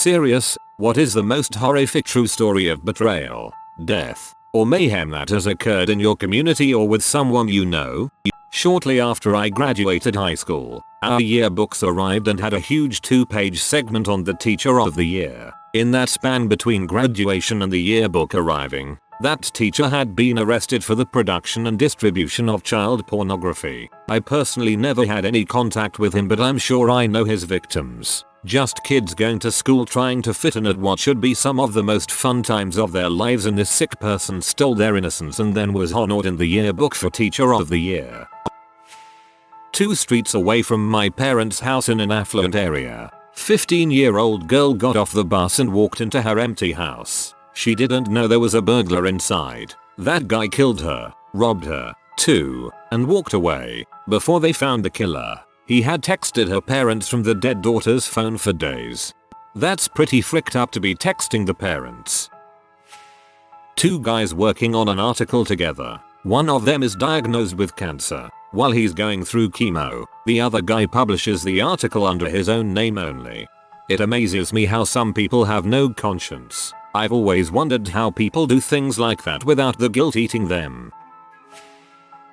Serious, what is the most horrific true story of betrayal, death, or mayhem that has occurred in your community or with someone you know? Shortly after I graduated high school, our yearbooks arrived and had a huge 2-page segment on the Teacher of the Year. In that span between graduation and the yearbook arriving, that teacher had been arrested for the production and distribution of child pornography. I personally never had any contact with him, but I'm sure I know his victims. Just kids going to school trying to fit in at what should be some of the most fun times of their lives, and this sick person stole their innocence and then was honored in the yearbook for Teacher of the Year. 2 streets away from my parents' house in an affluent area, 15-year-old girl got off the bus and walked into her empty house. She didn't know there was a burglar inside. That guy killed her, robbed her, too, and walked away. Before they found the killer, he had texted her parents from the dead daughter's phone for days. That's pretty fricked up to be texting the parents. 2 guys working on an article together. One of them is diagnosed with cancer. While he's going through chemo, the other guy publishes the article under his own name only. It amazes me how some people have no conscience. I've always wondered how people do things like that without the guilt eating them.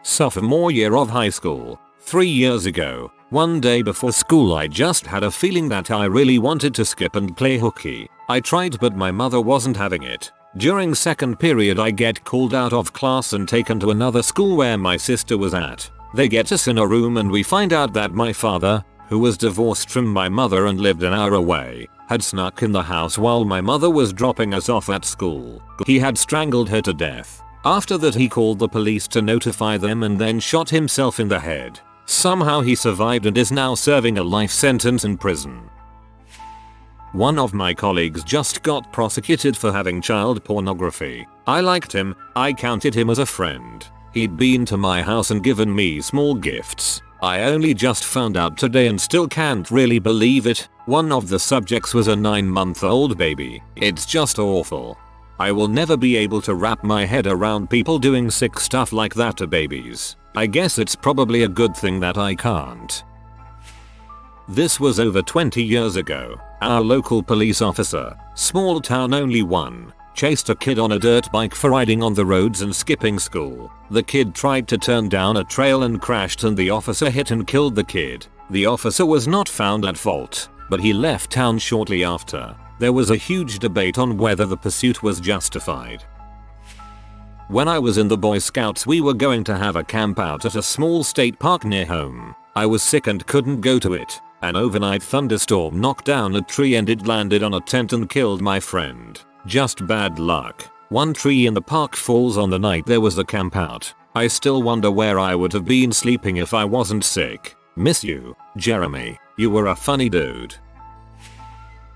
Sophomore year of high school, 3 years ago, one day before school I just had a feeling that I really wanted to skip and play hooky. I tried, but my mother wasn't having it. During second period I get called out of class and taken to another school where my sister was at. They get us in a room and we find out that my father, who was divorced from my mother and lived an hour away, had snuck in the house while my mother was dropping us off at school. He had strangled her to death. After that he called the police to notify them and then shot himself in the head. Somehow he survived and is now serving a life sentence in prison. One of my colleagues just got prosecuted for having child pornography. I liked him, I counted him as a friend. He'd been to my house and given me small gifts. I only just found out today and still can't really believe it. One of the subjects was a 9-month-old baby. It's just awful. I will never be able to wrap my head around people doing sick stuff like that to babies. I guess it's probably a good thing that I can't. This was over 20 years ago. Our local police officer, small town only one, chased a kid on a dirt bike for riding on the roads and skipping school. The kid tried to turn down a trail and crashed, and the officer hit and killed the kid. The officer was not found at fault, but he left town shortly after. There was a huge debate on whether the pursuit was justified. When I was in the Boy Scouts we were going to have a camp out at a small state park near home. I was sick and couldn't go to it. An overnight thunderstorm knocked down a tree and it landed on a tent and killed my friend. Just bad luck. One tree in the park falls on the night there was a camp out. I still wonder where I would have been sleeping if I wasn't sick. Miss you, Jeremy. You were a funny dude.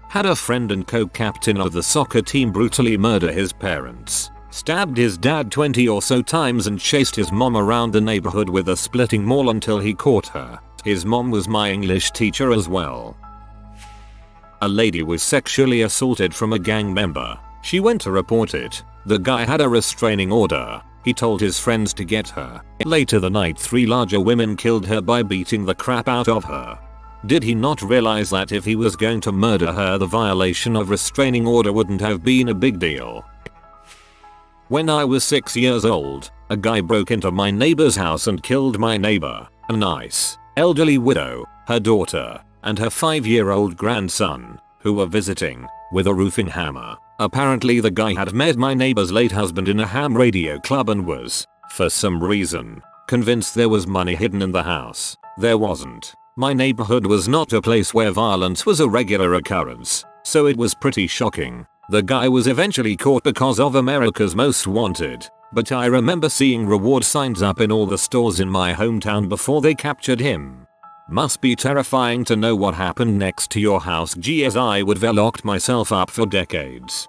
Had a friend and co-captain of the soccer team brutally murder his parents. Stabbed his dad 20 or so times and chased his mom around the neighborhood with a splitting maul until he caught her. His mom was my English teacher as well. A lady was sexually assaulted from a gang member. She went to report it. The guy had a restraining order. He told his friends to get her. Later the night 3 larger women killed her by beating the crap out of her. Did he not realize that if he was going to murder her the violation of restraining order wouldn't have been a big deal? When I was 6 years old, a guy broke into my neighbor's house and killed my neighbor, a nice, elderly widow, her daughter, and her 5-year-old grandson, who were visiting, with a roofing hammer. Apparently the guy had met my neighbor's late husband in a ham radio club and was, for some reason, convinced there was money hidden in the house. There wasn't. My neighborhood was not a place where violence was a regular occurrence, so it was pretty shocking. The guy was eventually caught because of America's Most Wanted, but I remember seeing reward signs up in all the stores in my hometown before they captured him. Must be terrifying to know what happened next to your house. As I would have locked myself up for decades.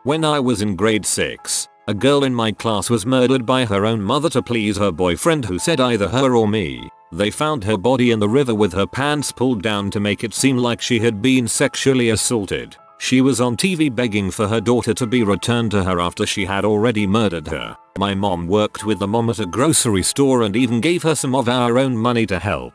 When I was in grade 6, a girl in my class was murdered by her own mother to please her boyfriend, who said either her or me. They found her body in the river with her pants pulled down to make it seem like she had been sexually assaulted. She was on TV begging for her daughter to be returned to her after she had already murdered her. My mom worked with the mom at a grocery store and even gave her some of our own money to help.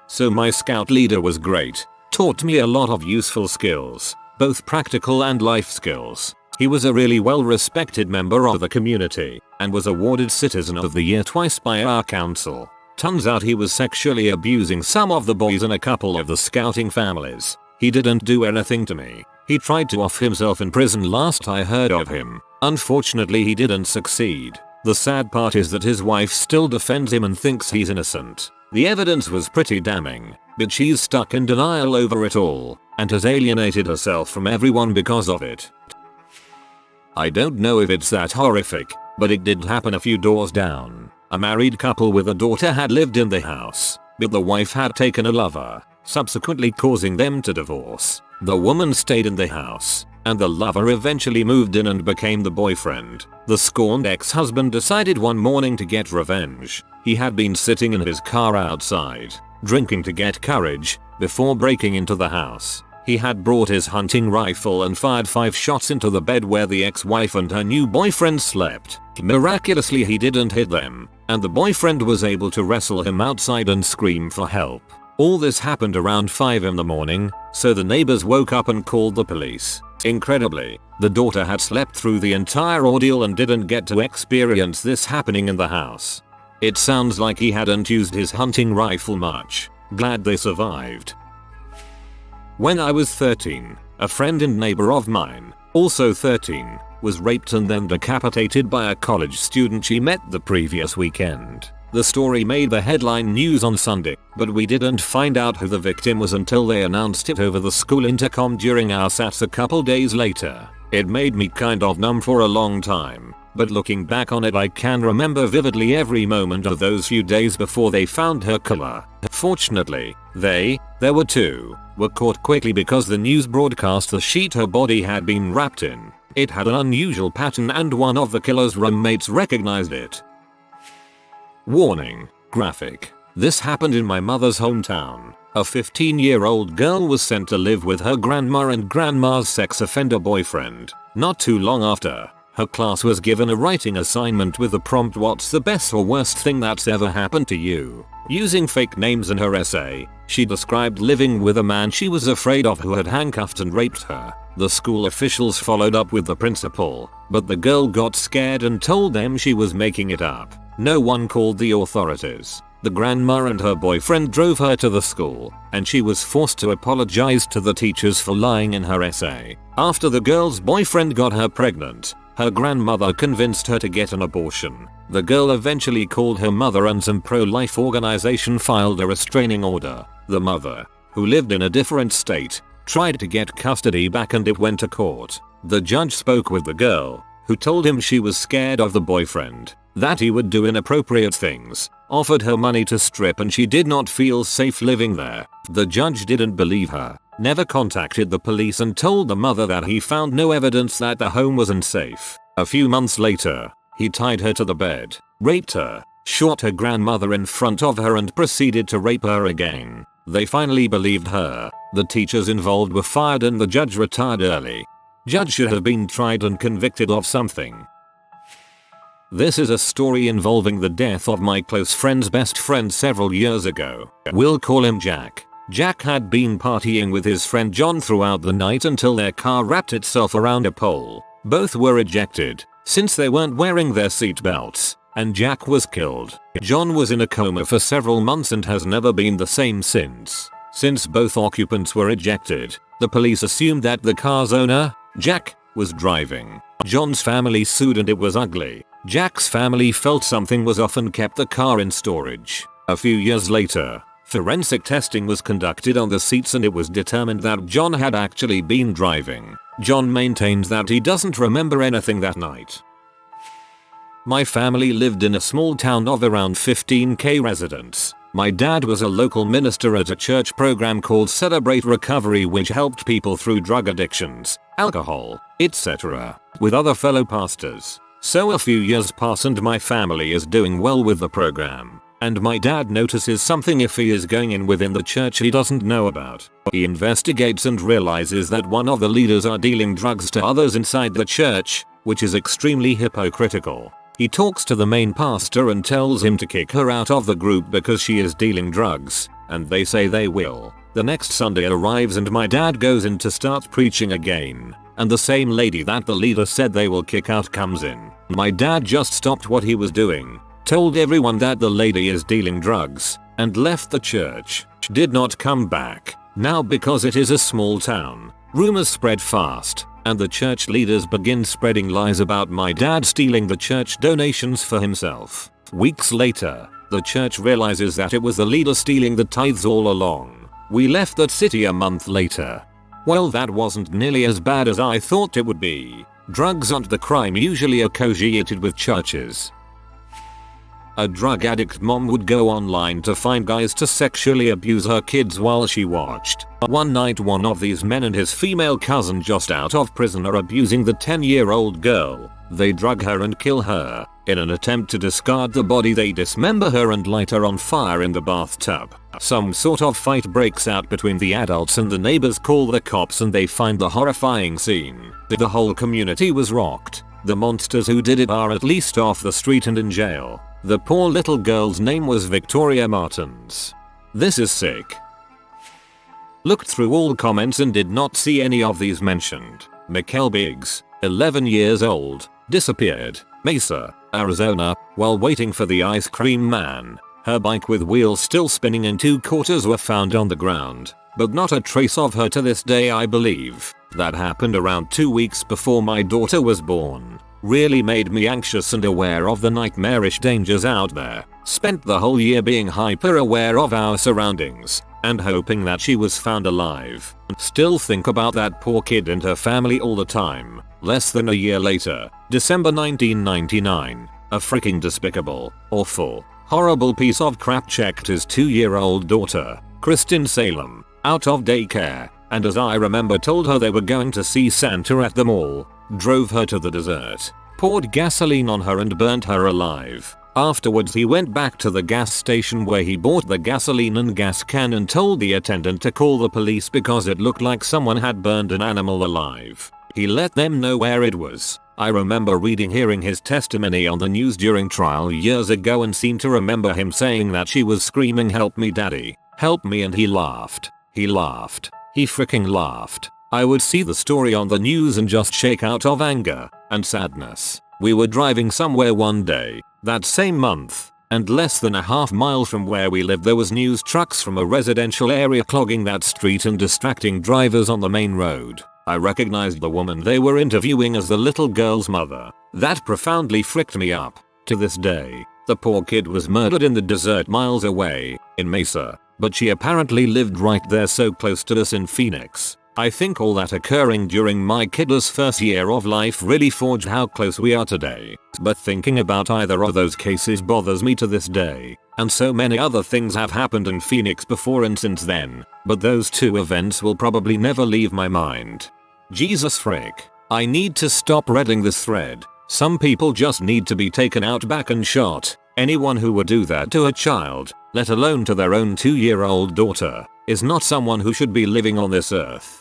So my scout leader was great. Taught me a lot of useful skills, both practical and life skills. He was a really well-respected member of the community and was awarded Citizen of the Year twice by our council. Turns out he was sexually abusing some of the boys in a couple of the scouting families. He didn't do anything to me. He tried to off himself in prison last I heard of him. Unfortunately, he didn't succeed. The sad part is that his wife still defends him and thinks he's innocent. The evidence was pretty damning, but she's stuck in denial over it all and has alienated herself from everyone because of it. I don't know if it's that horrific, but it did happen a few doors down. A married couple with a daughter had lived in the house, but the wife had taken a lover, subsequently causing them to divorce. The woman stayed in the house, and the lover eventually moved in and became the boyfriend. The scorned ex-husband decided one morning to get revenge. He had been sitting in his car outside, drinking to get courage, before breaking into the house. He had brought his hunting rifle and fired 5 shots into the bed where the ex-wife and her new boyfriend slept. Miraculously, he didn't hit them, and the boyfriend was able to wrestle him outside and scream for help. All this happened around 5 in the morning, so the neighbors woke up and called the police. Incredibly, the daughter had slept through the entire ordeal and didn't get to experience this happening in the house. It sounds like he hadn't used his hunting rifle much. Glad they survived. When I was 13, a friend and neighbor of mine, also 13, was raped and then decapitated by a college student she met the previous weekend. The story made the headline news on Sunday, but we didn't find out who the victim was until they announced it over the school intercom during our SATs a couple days later. It made me kind of numb for a long time, but looking back on it I can remember vividly every moment of those few days before they found her killer. Fortunately, there were 2, were caught quickly because the news broadcast the sheet her body had been wrapped in. It had an unusual pattern and one of the killer's roommates recognized it. Warning: graphic. This happened in my mother's hometown. A 15-year-old girl was sent to live with her grandma and grandma's sex offender boyfriend. Not too long after, her class was given a writing assignment with the prompt "What's the best or worst thing that's ever happened to you?" Using fake names in her essay, she described living with a man she was afraid of who had handcuffed and raped her. The school officials followed up with the principal, but the girl got scared and told them she was making it up. No one called the authorities. The grandma and her boyfriend drove her to the school, and she was forced to apologize to the teachers for lying in her essay. After the girl's boyfriend got her pregnant, her grandmother convinced her to get an abortion. The girl eventually called her mother and some pro-life organization filed a restraining order. The mother, who lived in a different state, tried to get custody back and it went to court. The judge spoke with the girl, who told him she was scared of the boyfriend, that he would do inappropriate things, offered her money to strip and she did not feel safe living there. The judge didn't believe her, never contacted the police and told the mother that he found no evidence that the home was unsafe. A few months later, he tied her to the bed, raped her, shot her grandmother in front of her and proceeded to rape her again. They finally believed her. The teachers involved were fired and the judge retired early. Judge should have been tried and convicted of something. This is a story involving the death of my close friend's best friend several years ago. We'll call him Jack. Jack had been partying with his friend John throughout the night until their car wrapped itself around a pole. Both were ejected, since they weren't wearing their seat belts, and Jack was killed. John was in a coma for several months and has never been the same since. Since both occupants were ejected, the police assumed that the car's owner, Jack, was driving. John's family sued and it was ugly. Jack's family felt something was off and kept the car in storage. A few years later, forensic testing was conducted on the seats and it was determined that John had actually been driving. John maintains that he doesn't remember anything that night. My family lived in a small town of around 15,000 residents. My dad was a local minister at a church program called Celebrate Recovery, which helped people through drug addictions, alcohol, etc., with other fellow pastors. So a few years pass and my family is doing well with the program, and my dad notices something iffy is going in within the church he doesn't know about. He investigates and realizes that one of the leaders are dealing drugs to others inside the church, which is extremely hypocritical. He talks to the main pastor and tells him to kick her out of the group because she is dealing drugs, and they say they will. The next Sunday arrives and my dad goes in to start preaching again. And the same lady that the leader said they will kick out comes in. My dad just stopped what he was doing, told everyone that the lady is dealing drugs, and left the church. Did not come back. Now because it is a small town, rumors spread fast, and the church leaders begin spreading lies about my dad stealing the church donations for himself. Weeks later, the church realizes that it was the leader stealing the tithes all along. We left that city a month later. Well, that wasn't nearly as bad as I thought it would be. Drugs aren't the crime usually associated with churches. A drug addict mom would go online to find guys to sexually abuse her kids while she watched. One night one of these men and his female cousin just out of prison are abusing the 10-year-old girl. They drug her and kill her. In an attempt to discard the body, they dismember her and light her on fire in the bathtub. Some sort of fight breaks out between the adults and the neighbors call the cops and they find the horrifying scene. The whole community was rocked. The monsters who did it are at least off the street and in jail. The poor little girl's name was Victoria Martins. This is sick. Looked through all comments and did not see any of these mentioned. Mikkel Biggs, 11 years old, disappeared, Mesa, Arizona, while waiting for the ice cream man. Her bike with wheels still spinning in 2/4 were found on the ground, but not a trace of her to this day, I believe. That happened around 2 weeks before my daughter was born. Really made me anxious and aware of the nightmarish dangers out there. Spent the whole year being hyper aware of our surroundings and hoping that she was found alive. Still think about that poor kid and her family all the time. Less than a year later, December 1999, a freaking despicable, awful, horrible piece of crap checked his 2-year-old daughter, Kristen Salem, out of daycare, and as I remember told her they were going to see Santa at the mall, drove her to the desert, poured gasoline on her and burnt her alive. Afterwards he went back to the gas station where he bought the gasoline and gas can and told the attendant to call the police because it looked like someone had burned an animal alive. He let them know where it was. I remember hearing his testimony on the news during trial years ago and seem to remember him saying that she was screaming, "Help me daddy, help me," and he laughed. He freaking laughed. I would see the story on the news and just shake out of anger and sadness. We were driving somewhere one day, that same month, and less than a half mile from where we lived there was news trucks from a residential area clogging that street and distracting drivers on the main road. I recognized the woman they were interviewing as the little girl's mother. That profoundly fricked me up. To this day, the poor kid was murdered in the desert miles away, in Mesa, but she apparently lived right there so close to us in Phoenix. I think all that occurring during my kid's first year of life really forged how close we are today. But thinking about either of those cases bothers me to this day. And so many other things have happened in Phoenix before and since then, but those two events will probably never leave my mind. Jesus frick. I need to stop reading this thread. Some people just need to be taken out back and shot. Anyone who would do that to a child, let alone to their own 2-year-old daughter, is not someone who should be living on this earth.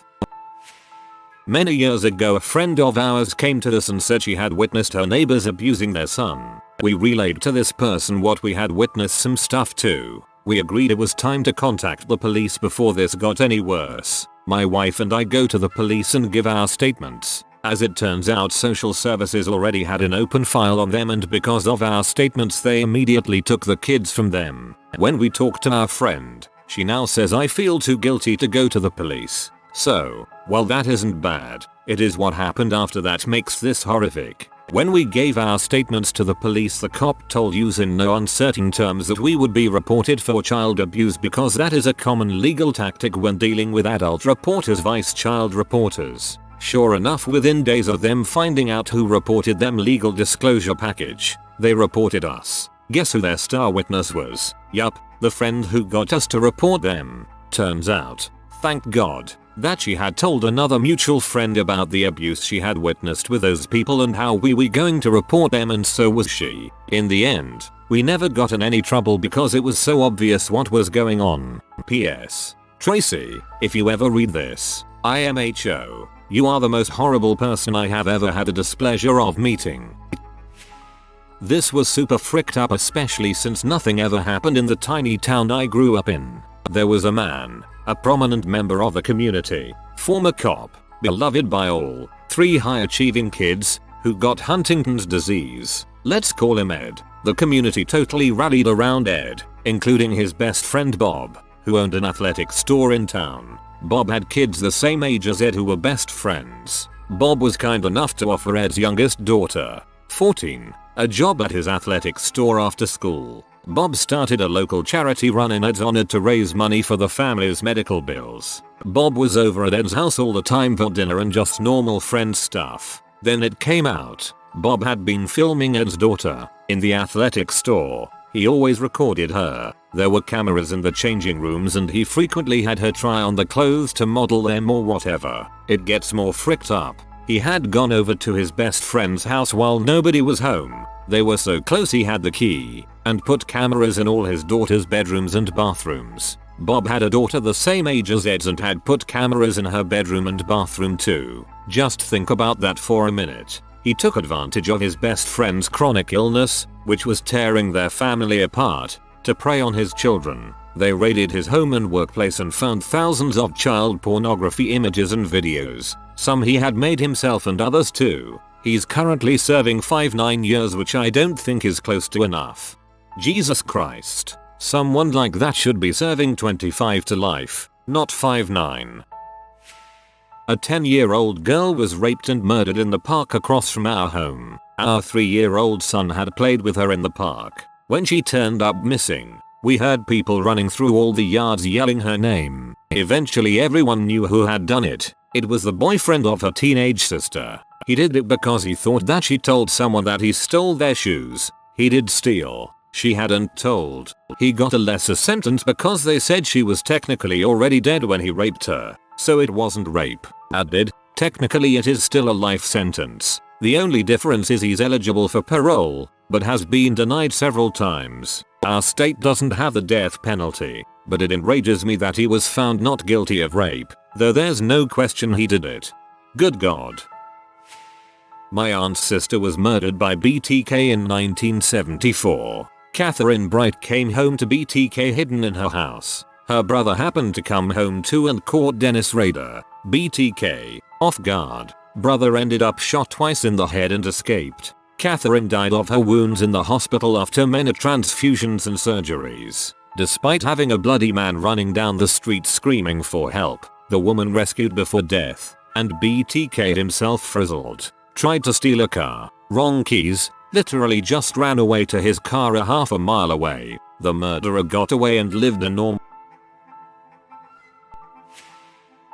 Many years ago a friend of ours came to us and said she had witnessed her neighbors abusing their son. We relayed to this person what we had witnessed some stuff too. We agreed it was time to contact the police before this got any worse. My wife and I go to the police and give our statements. As it turns out, social services already had an open file on them, and because of our statements they immediately took the kids from them. When we talked to our friend, she now says I feel too guilty to go to the police. So, while that isn't bad, it is what happened after that makes this horrific. When we gave our statements to the police, the cop told us in no uncertain terms that we would be reported for child abuse because that is a common legal tactic when dealing with adult reporters vice child reporters. Sure enough, within days of them finding out who reported them legal disclosure package, they reported us. Guess who their star witness was? Yup, the friend who got us to report them. Turns out, thank God, that she had told another mutual friend about the abuse she had witnessed with those people and how we were going to report them, and so was she. In the end, we never got in any trouble because it was so obvious what was going on. P.S. Tracy, if you ever read this, IMHO, you are the most horrible person I have ever had the displeasure of meeting. This was super fricked up, especially since nothing ever happened in the tiny town I grew up in. There was a man, a prominent member of the community, former cop, beloved by all, 3 high-achieving kids, who got Huntington's disease. Let's call him Ed. The community totally rallied around Ed, including his best friend Bob, who owned an athletic store in town. Bob had kids the same age as Ed who were best friends. Bob was kind enough to offer Ed's youngest daughter, 14, a job at his athletic store after school. Bob started a local charity run in Ed's honor to raise money for the family's medical bills. Bob was over at Ed's house all the time for dinner and just normal friend stuff. Then it came out. Bob had been filming Ed's daughter in the athletic store. He always recorded her. There were cameras in the changing rooms and he frequently had her try on the clothes to model them or whatever. It gets more fricked up. He had gone over to his best friend's house while nobody was home. They were so close he had the key, and put cameras in all his daughter's bedrooms and bathrooms. Bob had a daughter the same age as Ed's and had put cameras in her bedroom and bathroom too. Just think about that for a minute. He took advantage of his best friend's chronic illness, which was tearing their family apart, to prey on his children. They raided his home and workplace and found thousands of child pornography images and videos. Some he had made himself and others too. He's currently serving 5-9 years, which I don't think is close to enough. Jesus Christ. Someone like that should be serving 25 to life, not 5-9. A 10-year-old girl was raped and murdered in the park across from our home. Our 3-year-old son had played with her in the park. When she turned up missing, we heard people running through all the yards yelling her name. Eventually everyone knew who had done it. It was the boyfriend of her teenage sister. He did it because he thought that she told someone that he stole their shoes. He did steal. She hadn't told. He got a lesser sentence because they said she was technically already dead when he raped her. So it wasn't rape. Added, technically it is still a life sentence. The only difference is he's eligible for parole, but has been denied several times. Our state doesn't have the death penalty, but it enrages me that he was found not guilty of rape, though there's no question he did it. Good God. My aunt's sister was murdered by BTK in 1974. Catherine Bright came home to BTK hidden in her house. Her brother happened to come home too and caught Dennis Rader, BTK, off guard. Brother ended up shot twice in the head and escaped. Catherine died of her wounds in the hospital after many transfusions and surgeries. Despite having a bloody man running down the street screaming for help, the woman rescued before death, and BTK himself frizzled. Tried to steal a car, wrong keys, literally just ran away to his car a half a mile away. The murderer got away and lived a normal.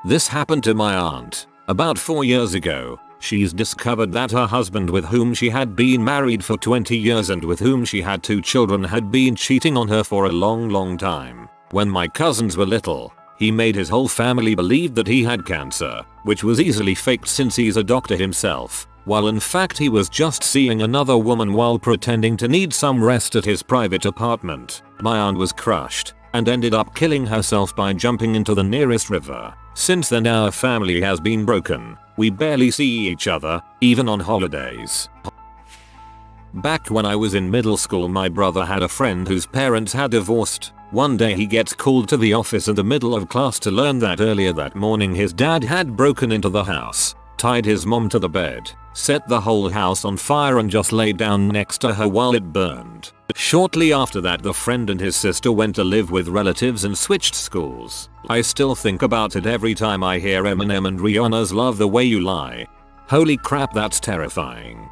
This happened to my aunt. About 4 years ago, she's discovered that her husband, with whom she had been married for 20 years and with whom she had 2 children, had been cheating on her for a long time. When my cousins were little, he made his whole family believe that he had cancer, which was easily faked since he's a doctor himself, while in fact he was just seeing another woman while pretending to need some rest at his private apartment. My aunt was crushed and ended up killing herself by jumping into the nearest river. Since then our family has been broken. We barely see each other, even on holidays. Back when I was in middle school, my brother had a friend whose parents had divorced. One day he gets called to the office in the middle of class to learn that earlier that morning his dad had broken into the house, tied his mom to the bed, set the whole house on fire and just laid down next to her while it burned. Shortly after that the friend and his sister went to live with relatives and switched schools. I still think about it every time I hear Eminem and Rihanna's Love the Way You Lie. Holy crap, that's terrifying.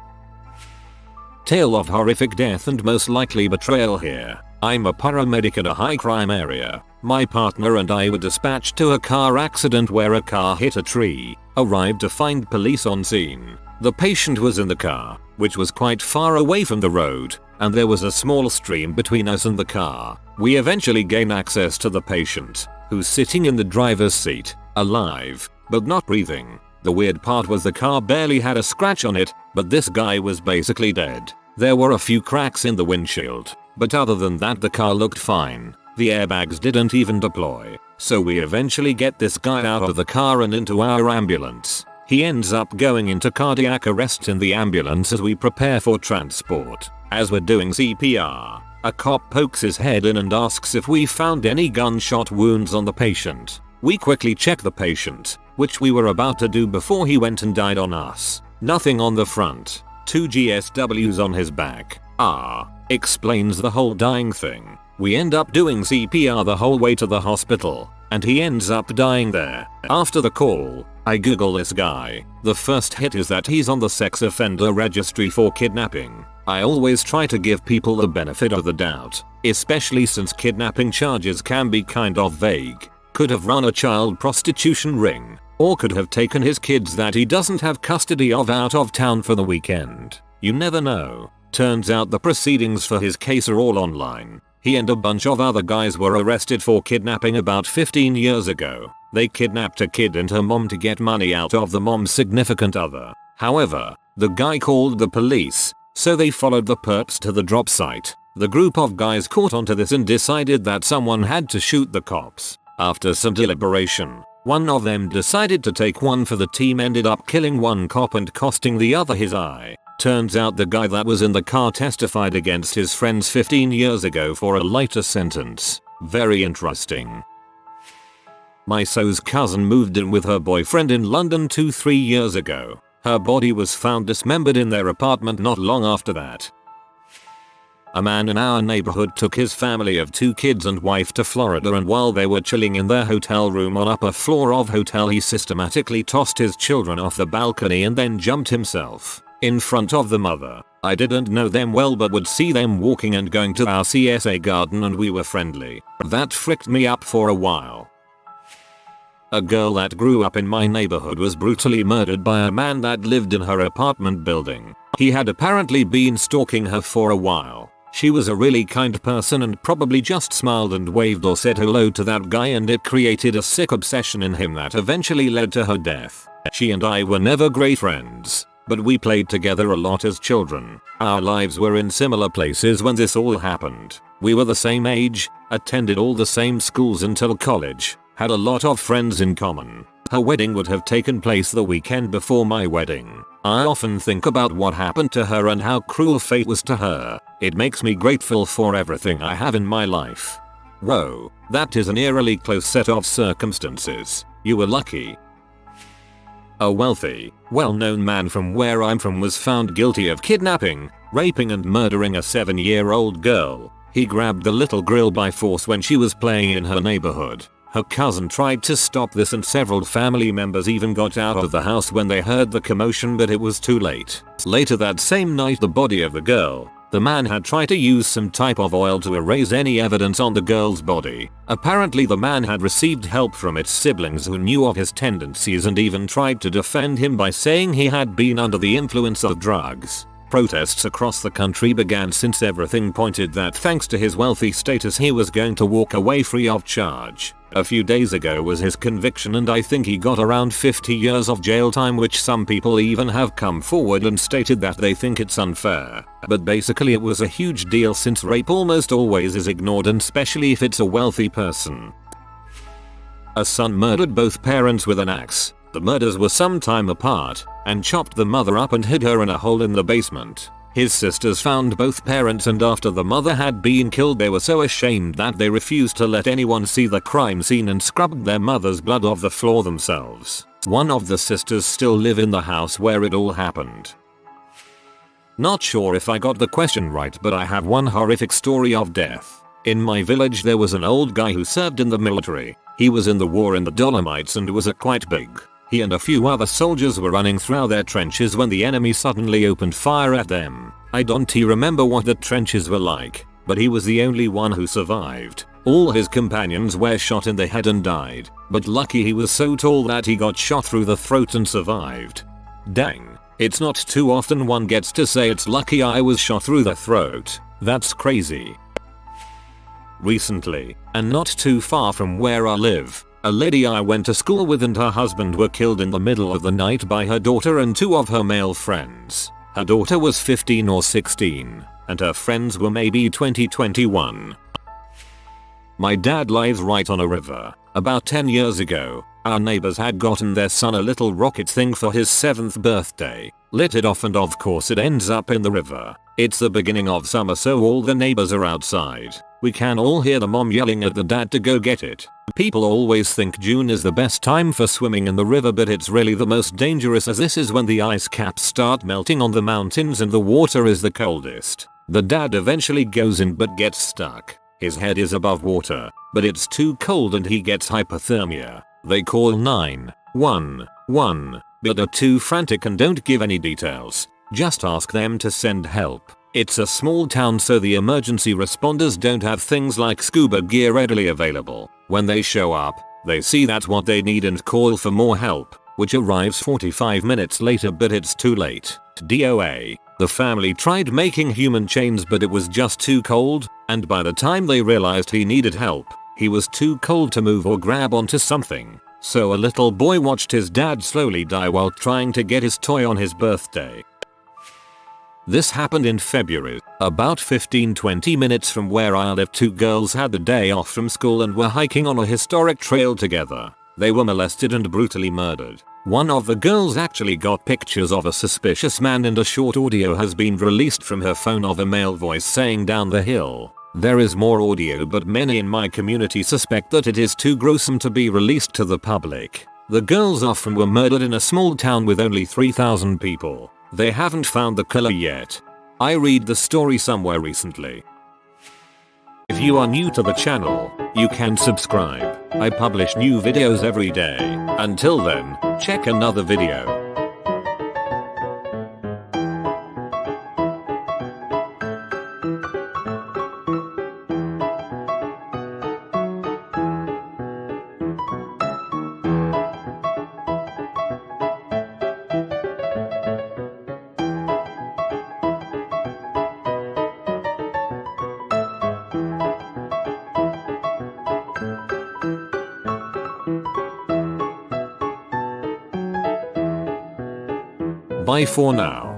Tale of horrific death and most likely betrayal here. I'm a paramedic at a high crime area. My partner and I were dispatched to a car accident where a car hit a tree. Arrived to find police on scene. The patient was in the car, which was quite far away from the road, and there was a small stream between us and the car. We eventually gain access to the patient, who's sitting in the driver's seat, alive, but not breathing. The weird part was the car barely had a scratch on it, but this guy was basically dead. There were a few cracks in the windshield, but other than that the car looked fine. The airbags didn't even deploy. So we eventually get this guy out of the car and into our ambulance. He ends up going into cardiac arrest in the ambulance as we prepare for transport. As we're doing CPR, A cop pokes his head in and asks if we found any gunshot wounds on the patient. We quickly check the patient, which we were about to do before he went and died on us. Nothing on the front. 2 GSWs on his back. Explains the whole dying thing. We end up doing CPR the whole way to the hospital, and he ends up dying there. After the call, I Google this guy. The first hit is that he's on the sex offender registry for kidnapping. I always try to give people the benefit of the doubt, especially since kidnapping charges can be kind of vague. Could have run a child prostitution ring, or could have taken his kids that he doesn't have custody of out of town for the weekend. You never know. Turns out the proceedings for his case are all online. He and a bunch of other guys were arrested for kidnapping about 15 years ago. They kidnapped a kid and her mom to get money out of the mom's significant other. However, the guy called the police, so they followed the perps to the drop site. The group of guys caught onto this and decided that someone had to shoot the cops. After some deliberation, one of them decided to take one for the team, ended up killing one cop and costing the other his eye. Turns out the guy that was in the car testified against his friends 15 years ago for a lighter sentence. Very interesting. My so's cousin moved in with her boyfriend in London 2-3 years ago. Her body was found dismembered in their apartment not long after that. A man in our neighborhood took his family of 2 kids and wife to Florida, and while they were chilling in their hotel room on upper floor of hotel, he systematically tossed his children off the balcony and then jumped himself in front of the mother. I didn't know them well but would see them walking and going to our CSA garden and we were friendly. That fricked me up for a while. A girl that grew up in my neighborhood was brutally murdered by a man that lived in her apartment building. He had apparently been stalking her for a while. She was a really kind person and probably just smiled and waved or said hello to that guy, and it created a sick obsession in him that eventually led to her death. She and I were never great friends, but we played together a lot as children. Our lives were in similar places when this all happened. We were the same age, attended all the same schools until college, had a lot of friends in common. Her wedding would have taken place the weekend before my wedding. I often think about what happened to her and how cruel fate was to her. It makes me grateful for everything I have in my life. Whoa, that is an eerily close set of circumstances. You were lucky. A wealthy, well-known man from where I'm from was found guilty of kidnapping, raping and murdering a 7-year-old girl. He grabbed the little girl by force when she was playing in her neighborhood. Her cousin tried to stop this and several family members even got out of the house when they heard the commotion, but it was too late. Later that same night, the body of the girl. The man had tried to use some type of oil to erase any evidence on the girl's body. Apparently the man had received help from its siblings who knew of his tendencies and even tried to defend him by saying he had been under the influence of drugs. Protests across the country began since everything pointed that thanks to his wealthy status he was going to walk away free of charge. A few days ago was his conviction, and I think he got around 50 years of jail time, which some people even have come forward and stated that they think it's unfair. But basically it was a huge deal since rape almost always is ignored, and especially if it's a wealthy person. A son murdered both parents with an axe. The murders were some time apart, and chopped the mother up and hid her in a hole in the basement. His sisters found both parents, and after the mother had been killed they were so ashamed that they refused to let anyone see the crime scene and scrubbed their mother's blood off the floor themselves. One of the sisters still live in the house where it all happened. Not sure if I got the question right, but I have one horrific story of death. In my village there was an old guy who served in the military. He was in the war in the Dolomites and was quite big. He and a few other soldiers were running through their trenches when the enemy suddenly opened fire at them. I don't remember what the trenches were like, but he was the only one who survived. All his companions were shot in the head and died, but lucky he was so tall that he got shot through the throat and survived. Dang, it's not too often one gets to say it's lucky I was shot through the throat. That's crazy. Recently, and not too far from where I live, a lady I went to school with and her husband were killed in the middle of the night by her daughter and 2 of her male friends. Her daughter was 15 or 16, and her friends were maybe 20-21. My dad lives right on a river. About 10 years ago, our neighbors had gotten their son a little rocket thing for his 7th birthday, lit it off, and of course it ends up in the river. It's the beginning of summer, so all the neighbors are outside. We can all hear the mom yelling at the dad to go get it. People always think June is the best time for swimming in the river, but it's really the most dangerous, as this is when the ice caps start melting on the mountains and the water is the coldest. The dad eventually goes in but gets stuck. His head is above water, but it's too cold and he gets hypothermia. They call 911, but are too frantic and don't give any details. Just ask them to send help. It's a small town, so the emergency responders don't have things like scuba gear readily available. When they show up, they see that's what they need and call for more help, which arrives 45 minutes later, but it's too late. DOA. The family tried making human chains, but it was just too cold, and by the time they realized he needed help, he was too cold to move or grab onto something. So a little boy watched his dad slowly die while trying to get his toy on his birthday. This happened in February. About 15-20 minutes from where I live, two girls had the day off from school and were hiking on a historic trail together. They were molested and brutally murdered. One of the girls actually got pictures of a suspicious man, and a short audio has been released from her phone of a male voice saying "down the hill." There is more audio, but many in my community suspect that it is too gruesome to be released to the public. The girls often were murdered in a small town with only 3,000 people. They haven't found the killer yet. I read the story somewhere recently. If you are new to the channel, you can subscribe. I publish new videos every day. Until then, check another video. Bye for now.